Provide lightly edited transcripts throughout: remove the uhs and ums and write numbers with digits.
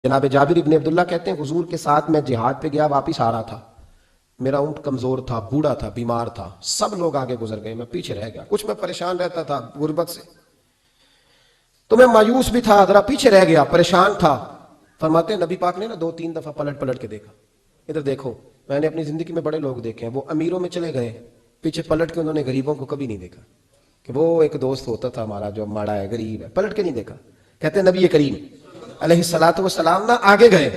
جناب جابر ابن عبداللہ کہتے ہیں حضور کے ساتھ میں جہاد پہ گیا، واپس آ رہا تھا، میرا اونٹ کمزور تھا، بوڑھا تھا، بیمار تھا، سب لوگ آگے گزر گئے، میں پیچھے رہ گیا، کچھ میں پریشان رہتا تھا غربت سے، تو میں مایوس بھی تھا، ذرا پیچھے رہ گیا، پریشان تھا۔ فرماتے ہیں نبی پاک نے نا 2-3 دفعہ پلٹ پلٹ کے دیکھا، ادھر دیکھو، میں نے اپنی زندگی میں بڑے لوگ دیکھے ہیں، وہ امیروں میں چلے گئے، پیچھے پلٹ کے انہوں نے غریبوں کو کبھی نہیں دیکھا کہ وہ ایک دوست ہوتا تھا ہمارا جو ماڑا ہے، غریب ہے، پلٹ کے نہیں دیکھا۔ کہتے ہیں نبی کریم علیہ الصلوۃ والسلام نا آگے گئے،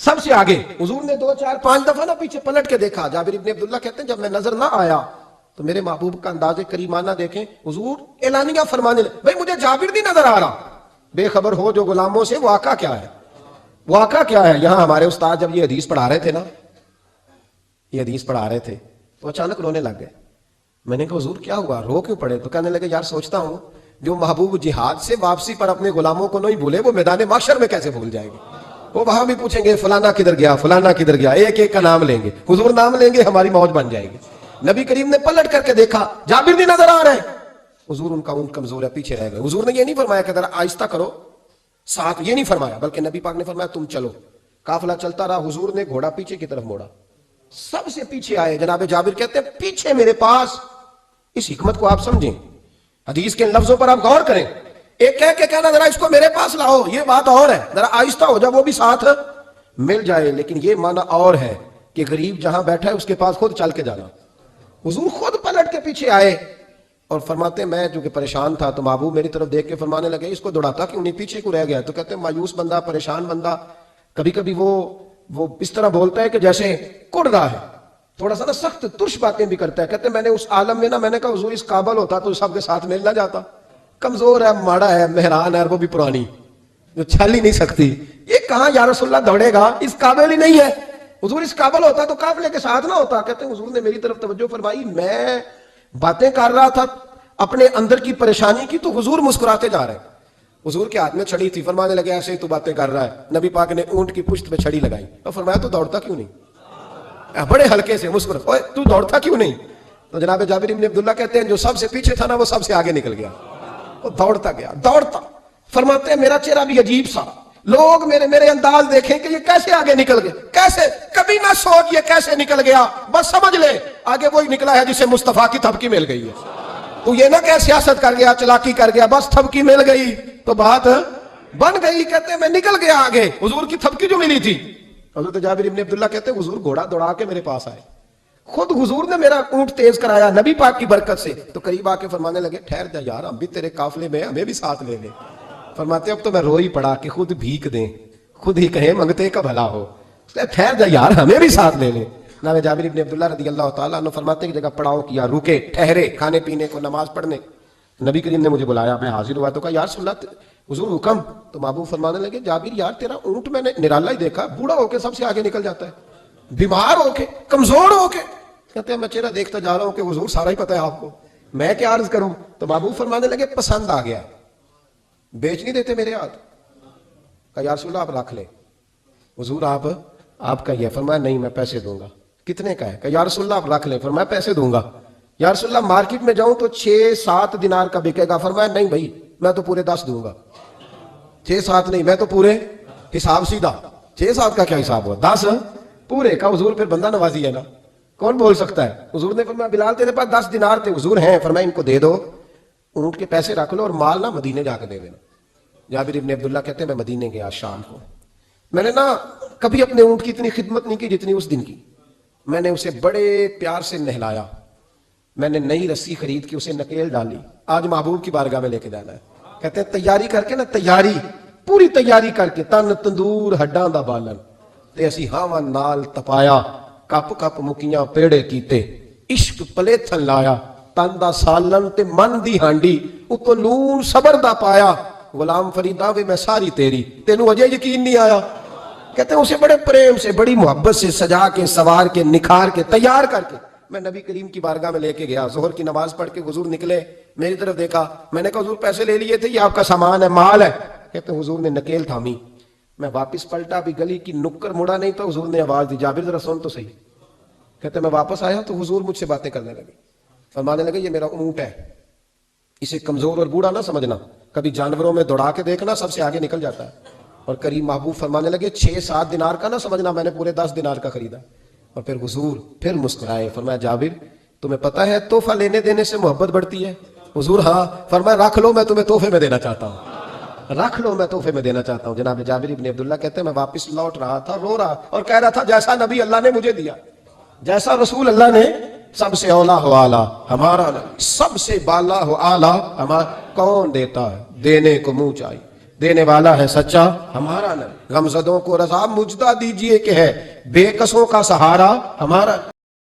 سب سے آگے، حضور نے 2-4-5 دفعہ نا پیچھے پلٹ کے دیکھا۔ جابر ابن عبداللہ کہتے ہیں جب میں نظر نہ آیا تو میرے محبوب کا انداز کریمانہ دیکھیں، حضور اعلانیہ فرمانے لگے، بھائی مجھے جابر نہیں نظر آ رہا، بے خبر ہو جو غلاموں سے، واقعہ کیا ہے، واقعہ کیا ہے۔ یہاں ہمارے استاد جب یہ حدیث پڑھا رہے تھے نا، یہ حدیث پڑھا رہے تھے تو اچانک رونے لگ گئے۔ میں نے کہا حضور کیا ہوا، رو کیوں پڑے؟ تو کہنے لگے یار سوچتا ہوں جو محبوب جہاد سے واپسی پر اپنے غلاموں کو نہیں بھولے، وہ میدان محشر میں کیسے بھول جائے گے؟ وہ وہاں بھی پوچھیں گے فلانا کدھر گیا، فلانا کدھر گیا، ایک ایک کا نام لیں گے، حضور نام لیں گے، ہماری موج بن جائے گی۔ نبی کریم نے پلٹ کر کے دیکھا، جابر نہیں نظر آ رہے، حضور ان کا اونٹ کمزور ہے، پیچھے رہ گئے۔ حضور نے یہ نہیں فرمایا کہ ذرا آہستہ کرو ساتھ، یہ نہیں فرمایا، بلکہ نبی پاک نے فرمایا تم چلو۔ قافلہ چلتا رہا، حضور نے گھوڑا پیچھے کی طرف موڑا، سب سے پیچھے آئے۔ جناب جابر کہتے ہیں پیچھے میرے پاس، اس حکمت کو آپ سمجھیں، حدیث کے لفظوں پر آپ غور کریں، ایک کہہ کے کہنا ذرا اس کو میرے پاس لاؤ، یہ بات اور ہے، ذرا آہستہ ہو جا، وہ بھی ساتھ مل جائے، لیکن یہ معنی اور ہے کہ غریب جہاں بیٹھا ہے اس کے پاس خود چل کے جانا۔ حضور خود پلٹ کے پیچھے آئے اور فرماتے ہیں میں جو کہ پریشان تھا تو محبوب میری طرف دیکھ کے فرمانے لگے اس کو دوڑاتا کیوں نہیں، پیچھے کو رہ گیا؟ تو کہتے ہیں مایوس بندہ، پریشان بندہ کبھی کبھی وہ اس طرح بولتا ہے کہ جیسے کڑ رہا ہے، تھوڑا سا نا سخت ترش باتیں بھی کرتا ہے۔ کہتے ہیں میں نے اس عالم میں نا، میں نے کہا حضور اس قابل ہوتا تو سب کے ساتھ مل نہ جاتا، کمزور ہے، ماڑا ہے، مہران ہے، وہ بھی پرانی جو چھل ہی نہیں سکتی، یہ کہاں یا رسول اللہ دوڑے گا، اس قابل ہی نہیں ہے۔ حضور اس قابل ہوتا تو قافلے کے ساتھ نہ ہوتا۔ کہتے ہیں حضور نے میری طرف توجہ فرمائی، میں باتیں کر رہا تھا اپنے اندر کی پریشانی کی، تو حضور مسکراتے جا رہے، حضور کے ہاتھ میں چھڑی تھی، فرمانے لگے ایسے ہی تو باتیں کر رہا ہے۔ نبی پاک نے اونٹ کی پشت پہ چھڑی لگائی اور فرمایا تو دوڑتا کیوں نہیں، بڑے ہلکے سے مسکرا، اوے تو دوڑتا کیوں نہیں؟ تو جناب جابر ابن عبداللہ کہتے ہیں جو سب سے پیچھے تھا نا وہ سب سے آگے نکل گیا، وہ دوڑتا گیا، دوڑتا۔ فرماتے ہیں میرا چہرہ بھی عجیب سا، لوگ میرے انداز دیکھیں کہ یہ کیسے آگے نکل گئے، کیسے، کبھی نہ سوچ یہ کیسے نکل گیا، بس سمجھ لے آگے وہی نکلا ہے جسے مصطفیٰ کی تھپکی مل گئی ہے۔ تو یہ نہ کہ سیاست کر گیا، چلاکی کر گیا، بس تھپکی مل گئی تو بات بن گئی۔ کہتے ہیں میں نکل گیا آگے، حضور کی تھپکی جو ملی تھی۔ حضرت جابر ابن عبداللہ کہتے ہیں حضور گھوڑا دوڑا کے میرے پاس آئے، خود حضور نے میرا اونٹ تیز کرایا نبی پاک کی برکت سے۔ تو قریب آ کے فرمانے لگے ٹھہر جا یار، ہم بھی تیرے قافلے میں، ہمیں بھی ساتھ لے لے۔ فرماتے اب تو میں رو ہی پڑا کہ خود بھیک دیں، خود ہی کہیں منگتے کا بھلا ہو، ٹھہر جا یار، ہمیں بھی ساتھ لے لے۔ جناب جابر ابن عبداللہ رضی اللہ تعالیٰ عنہ فرماتے ہیں کہ جگہ پڑاؤ کیا، رکے، ٹھہرے کھانے پینے کو، نماز پڑھنے، نبی کریم نے مجھے بلایا، میں حاضر ہوا تو کہا یا رسول اللہ حضور حکم۔ تو محبوب فرمانے لگے جابر یار تیرا اونٹ میں نے نرالا ہی دیکھا، بوڑھا ہو کے سب سے آگے نکل جاتا ہے، بیمار ہو کے، کمزور ہو کے۔ کہتے ہیں میں چہرہ دیکھتا جا رہا ہوں کہ حضور سارا ہی پتہ ہے آپ کو، میں کیا عرض کروں؟ تو محبوب فرمانے لگے پسند آ گیا، بیچ نہیں دیتے میرے ہاتھ؟ کہا یا رسول اللہ آپ رکھ لیں، حضور آپ کا یہ، فرمایا نہیں میں پیسے دوں گا۔ کتنے کا ہے؟ کہا یا رسول اللہ آپ رکھ لیں، فرمایا پیسے دوں گا۔ یا رسول اللہ مارکیٹ میں جاؤں تو 6-7 دینار کا بکے گا، فرمایا نہیں بھائی میں تو پورے 10 دوں گا۔ 6-7 نہیں، میں تو پورے، حساب سیدھا، 6-7 کا کیا حساب ہوا، 10 پورے کا۔ حضور پھر بندہ نوازی ہے نا، کون بول سکتا ہے؟ حضور نے فرمایا بلال تیرے پاس 10 دینار تھے؟ حضور ہیں۔ فرمایا ان کو دے دو، اونٹ کے پیسے رکھ لو اور مال نہ مدینے جا کے دے دینا۔ جابر ابن عبداللہ کہتے ہیں میں مدینے گیا شام کو، میں نے نا کبھی اپنے اونٹ کی اتنی خدمت نہیں کی جتنی اس دن کی۔ میں نے اسے بڑے پیار سے نہلایا، میں نے نئی رسی خرید کے اسے نکیل ڈالی، آج محبوب کی بارگاہ میں لے کے جانا ہے۔ کہتے ہیں تیاری کر کے نا، تیاری پوری تیاری کر کے، تن تندور ہڈاں دا بالن تے اسی ہاواں نال تپایا، کپ کپ مکیاں پیڑے کیتے، عشق پلیتھن لایا، تن دا سالن تے من دی ہانڈی، اتو لون صبر دا پایا، غلام فریدا وے میں ساری تیری، تینوں اجے یقین نہیں آیا۔ کہتے ہیں اسے بڑے پریم سے، بڑی محبت سے سجا کے، سوار کے، نکھار کے، تیار کر کے میں نبی کریم کی بارگاہ میں لے کے گیا۔ ظہر کی نماز پڑھ کے حضور نکلے، میری طرف دیکھا، میں نے کہا حضور پیسے لے لیے تھے، یہ آپ کا سامان ہے، مال ہے؟ کہتے ہیں حضور نے نکیل تھامی، میں واپس پلٹا، بھی گلی کی نکر مڑا نہیں تو حضور نے آواز دی جابر ذرا سن تو صحیح۔ کہتے ہیں میں واپس آیا تو حضور مجھ سے باتیں کرنے لگے، فرمانے لگے یہ میرا اونٹ ہے، اسے کمزور اور بوڑھا نہ سمجھنا، کبھی جانوروں میں دوڑا کے دیکھنا، سب سے آگے نکل جاتا ہے، اور کریم محبوب فرمانے لگے 6-7 دینار کا نہ سمجھنا میں نے پورے 10 دینار کا خریدا. اور پھر حضور پھر مسکرائے, فرمایا جابر تمہیں پتا ہے تحفہ لینے دینے سے محبت بڑھتی ہے؟ حضور ہاں. فرمایا رکھ لو میں تمہیں تحفے میں دینا چاہتا ہوں, رکھ لو میں تحفے میں دینا چاہتا ہوں. جناب جابر ابن عبداللہ کہتے ہیں میں واپس لوٹ رہا تھا, رو رہا اور کہہ رہا تھا جیسا نبی اللہ نے مجھے دیا, جیسا رسول اللہ نے, سب سے اولا ہو آلہ ہمارا نبی, سب سے بالا ہو آلہ ہمارا. کون دیتا ہے؟ دینے کو منہ چاہیے, دینے والا ہے سچا ہمارا نبی. غمزدوں کو رضا مجدہ دیجئے کہ ہے بے کسوں کا سہارا ہمارا.